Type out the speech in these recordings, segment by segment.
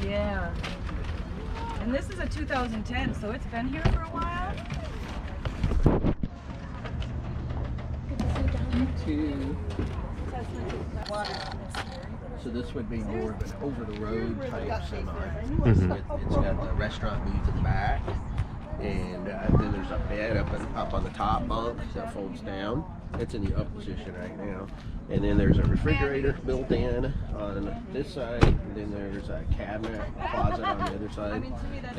Yeah. And this is a 2010, so it's been here for a while. Two. So this would be more of an over-the-road type semi. It's got the restaurant booth in the back, and then there's a bed up on the top bunk that folds down. It's in the up position right now. And then there's a refrigerator built in on this side, and then there's a cabinet closet on the other side.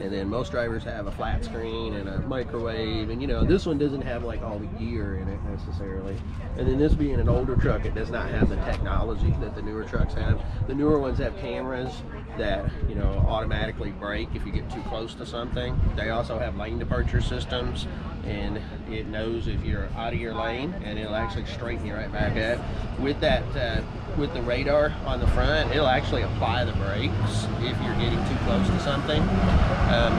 And then most drivers have a flat screen and a microwave, and you know, this one doesn't have like all the gear in it necessarily. And then this being an older truck, it does not have the technology that the newer trucks have. The newer ones have cameras that, you know, automatically brake if you get too close to something. They also have lane departure systems, and it knows if you're out of your lane, and it'll actually straighten you right back up. With that, with the radar on the front, it'll actually apply the brakes if you're getting too close to something.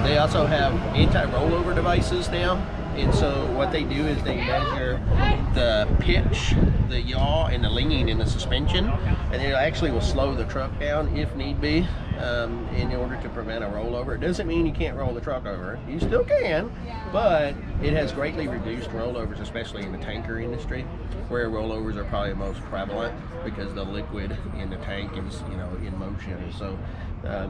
They also have anti-rollover devices now, and so what they do is they measure the pitch, the yaw, and the lean in the suspension, and it actually will slow the truck down if need be, in order to prevent a rollover. It doesn't mean you can't roll the truck over. You still can, but it has greatly reduced rollovers, especially in the tanker industry, where rollovers are probably most prevalent because the liquid in the tank is, you know, in motion. So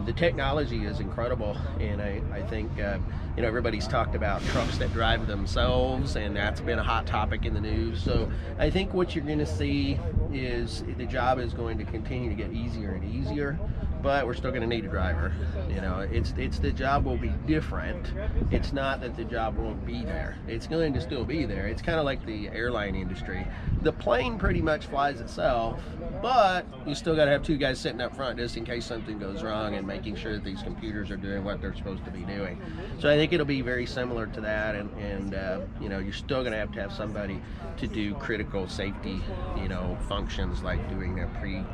the technology is incredible, and I think you know, everybody's talked about trucks that drive themselves, and that's been a hot topic in the news. So I think what you're going to see is the job is going to continue to get easier and easier, but we're still going to need a driver. You know, it's the job will be different. It's not that the job won't be there. It's going to still be there. It's kind of like the airline industry. The plane pretty much flies itself, but you still got to have two guys sitting up front just in case something goes wrong, and making sure that these computers are doing what they're supposed to be doing. So I think it'll be very similar to that, and you know, you're still going to have somebody to do critical safety, you know, functions like doing a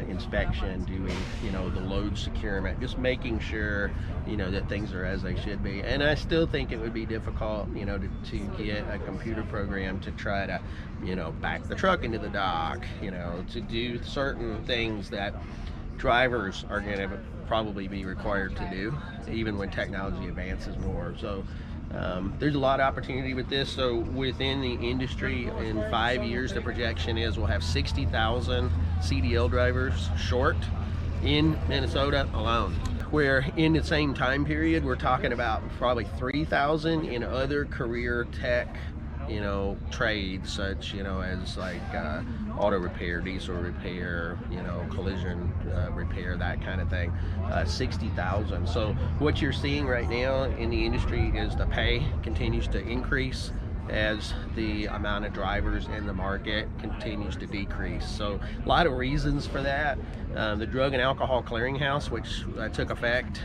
inspection, doing, you know, the load securement, just making sure, you know, that things are as they should be. And I still think it would be difficult, you know, to get a computer program to try to, you know, back the truck into the dock, you know, to do certain things that drivers are going to probably be required to do, even when technology advances more. So there's a lot of opportunity with this. So within the industry, in 5 years, the projection is we'll have 60,000 CDL drivers short in Minnesota alone, where in the same time period we're talking about probably 3,000 in other career tech, you know, trades, such, you know, as like auto repair, diesel repair, you know, collision repair, that kind of thing. 60,000. So what you're seeing right now in the industry is the pay continues to increase as the amount of drivers in the market continues to decrease. So a lot of reasons for that. The Drug and Alcohol Clearinghouse, which took effect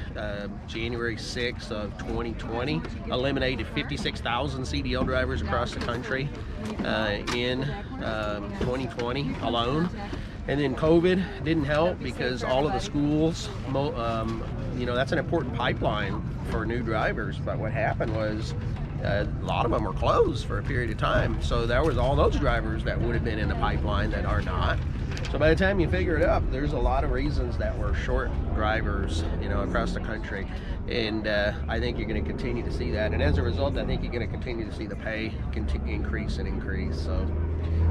January 6th of 2020, eliminated 56,000 CDL drivers across the country in 2020 alone. And then COVID didn't help because all of the schools, you know, that's an important pipeline for new drivers. But what happened was a lot of them were closed for a period of time. So there was all those drivers that would have been in the pipeline that are not. So by the time you figure it up, there's a lot of reasons that we're short drivers, you know, across the country. And I think you're going to continue to see that. And as a result, I think you're going to continue to see the pay increase and increase.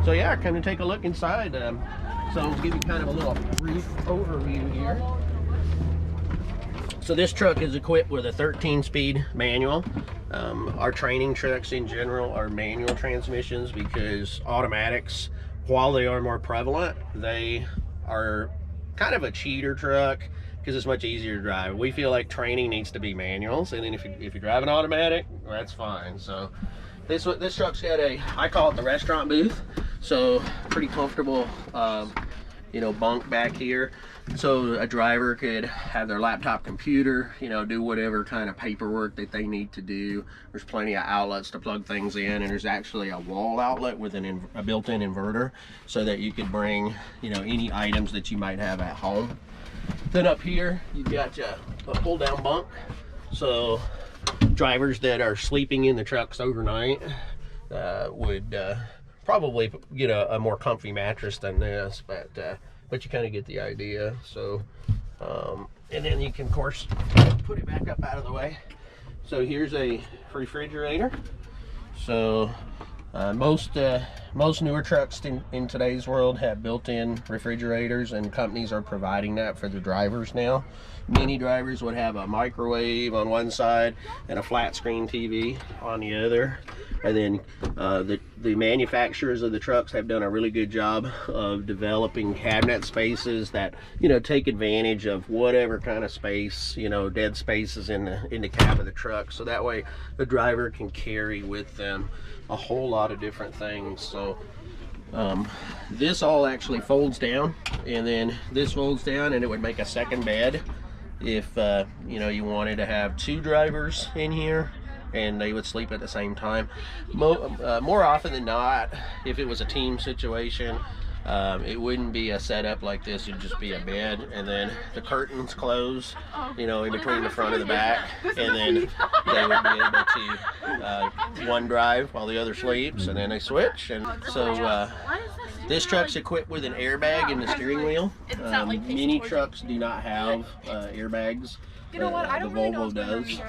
So yeah, kind of take a look inside. So I'll give you kind of a little brief overview here. So this truck is equipped with a 13-speed manual. Our training trucks in general are manual transmissions because automatics, while they are more prevalent, they are kind of a cheater truck because it's much easier to drive. We feel like training needs to be manuals, and then if you drive an automatic, that's fine. So this truck's got I call it the restaurant booth. So pretty comfortable, you know, bunk back here. So a driver could have their laptop computer, you know, do whatever kind of paperwork that they need to do. There's plenty of outlets to plug things in, and there's actually a wall outlet with a built-in inverter so that you could bring, you know, any items that you might have at home. Then up here, you've got a pull-down bunk. So drivers that are sleeping in the trucks overnight would probably get a more comfy mattress than this, but you kind of get the idea. So and then you can, of course, put it back up out of the way. So here's a refrigerator. So most newer trucks in today's world have built-in refrigerators, and companies are providing that for the drivers now. Many drivers would have a microwave on one side and a flat screen TV on the other. And then the manufacturers of the trucks have done a really good job of developing cabinet spaces that, you know, take advantage of whatever kind of space, you know, dead spaces in the cab of the truck. So that way the driver can carry with them a whole lot of different things. So this all actually folds down, and then this folds down, and it would make a second bed if you know, you wanted to have two drivers in here and they would sleep at the same time. More often than not, if it was a team situation, it wouldn't be a setup like this. It'd just be a bed, and then the curtains close, you know, in between the front and the back, and then they would be able to one drive while the other sleeps, and then they switch. And so this truck's equipped with an airbag in the steering wheel. Many trucks do not have airbags. You know what? I don't the really know Volvo does.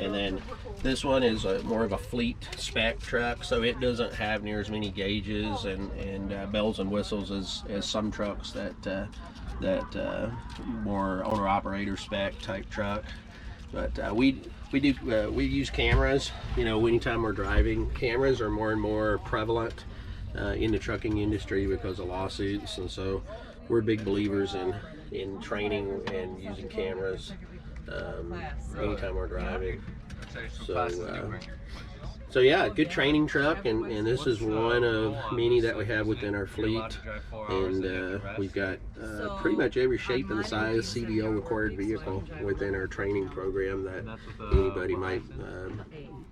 And then this one is more of a fleet spec truck, so it doesn't have near as many gauges and bells and whistles as some trucks that more owner operator spec type truck. But we use cameras. You know, anytime we're driving, cameras are more and more prevalent in the trucking industry because of lawsuits, and so we're big believers in training and using cameras anytime we're driving. So yeah, good training truck, and this is one of many that we have within our fleet, and we've got pretty much every shape and size CDL required vehicle within our training program that anybody might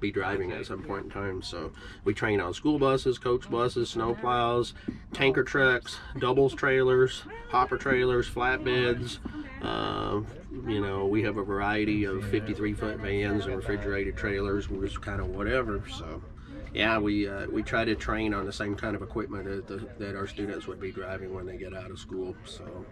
be driving at some point in time. So we train on school buses, coach buses, snow plows, tanker trucks, doubles trailers, hopper trailers, flatbeds. You know, we have a variety of 53-foot vans and refrigerated trailers, just kind of whatever. So yeah, we try to train on the same kind of equipment that our students would be driving when they get out of school. So